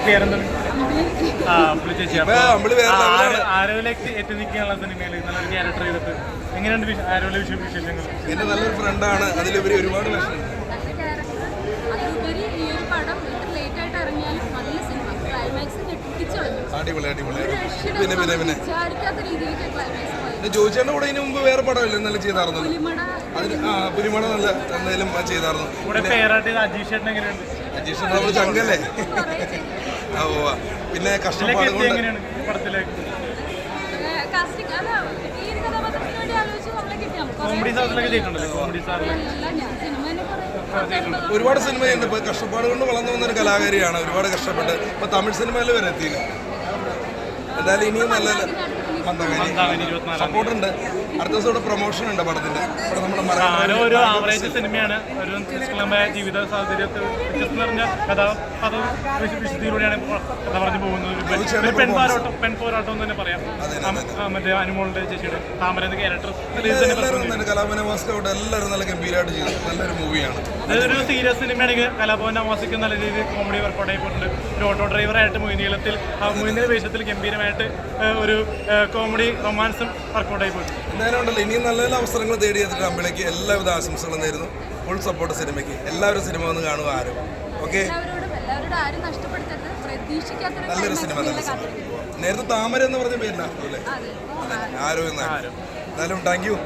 പേരെന്താണ്? ആരോയിലേക്ക് ഏറ്റവും നിൽക്കാനുള്ള സിനിമയിൽ നല്ലൊരു ക്യാരക്ടർ ചെയ്തിട്ട് എങ്ങനെയുണ്ട് ആരോയിലെ വിശേഷങ്ങൾ? എന്റെ നല്ലൊരു ഫ്രണ്ടാണ്, അതിലുപരി ഒരുപാട് വിഷമം. അടിപൊളി അടിപൊളി. പിന്നെ പിന്നെ പിന്നെ ജോയിച്ചേട്ടൻ്റെ കൂടെ ഇതിനു മുമ്പ് വേറെ പടമില്ല നല്ല ചെയ്തായിരുന്നല്ലോ. അതിന് പുലിമട നല്ല എന്തായാലും ചെയ്തായിരുന്നു. അജീഷ് നമ്മൾ ചങ്കല്ലേ. ഓ പിന്നെ കഷ്ടപ്പാട് കൊണ്ട് ഒരുപാട് സിനിമയുണ്ട്. ഇപ്പൊ കഷ്ടപ്പാട് കൊണ്ട് വളർന്നു വന്നൊരു കലാകാരിയാണ്, ഒരുപാട് കഷ്ടപ്പെട്ട് ഇപ്പൊ തമിഴ് സിനിമയിൽ വരെ എത്തിയില്ല. എന്തായാലും ഇനിയും നല്ല സപ്പോർട്ടുണ്ട്. അടുത്ത ദിവസം ഇവിടെ പ്രൊമോഷൻ ഉണ്ട് പടത്തിന്റെ. ഒരു ആവറേജ് സിനിമയാണ്. ഒരു നിഷ്കളങ്കമായ ജീവിത സാഹചര്യത്തിൽ വ്യത്യസ്തം നിറഞ്ഞ വിശുദ്ധിയിലൂടെയാണ് കഥ പറഞ്ഞു പോകുന്നത്. പെൺപോരാട്ടം എന്ന് തന്നെ പറയാം. മറ്റേ അനുമോളുടെ ചേച്ചിയുടെ താമര ക്യാരക്ടർ കലാഭവൻ നവാസിക്കോട്ട് എല്ലാവരും നല്ല ഗംഭീരമായിട്ട് ചെയ്തു. നല്ലൊരു മൂവിയാണ്. അതൊരു സീരിയസ് സിനിമയാണെങ്കിൽ കലാഭവൻ നവാസിക്ക് നല്ല രീതിയിൽ കോമഡി വർക്കൗട്ട് ആയിപ്പോയിട്ടുണ്ട്. ഒരു ഓട്ടോ ഡ്രൈവറായിട്ട് മൊയ്നീളത്തിൽ വേഷത്തിൽ ഗംഭീരമായിട്ട് ഒരു കോമഡി റൊമാൻസും വർക്കൗട്ട് ആയിപ്പോയിട്ടുണ്ട്. എന്തായാലും ഉണ്ടല്ലോ ഇനിയും നല്ല നല്ല അവസരങ്ങൾ തേടിയെത്തിട്ട് അമ്പിളേക്ക് എല്ലാവിധ ആശംസകളും നേരുന്നു. ഫുൾ സപ്പോർട്ട് സിനിമയ്ക്ക്. എല്ലാവരും സിനിമ ഒന്ന് കാണുക. ആരും ഓക്കെ നല്ലൊരു സിനിമ. നല്ല സിനിമ. നേരത്തെ താമര എന്ന് പറഞ്ഞ പേരില്ല അല്ലേ? ആരോ എന്നാലും. എന്തായാലും താങ്ക് യു.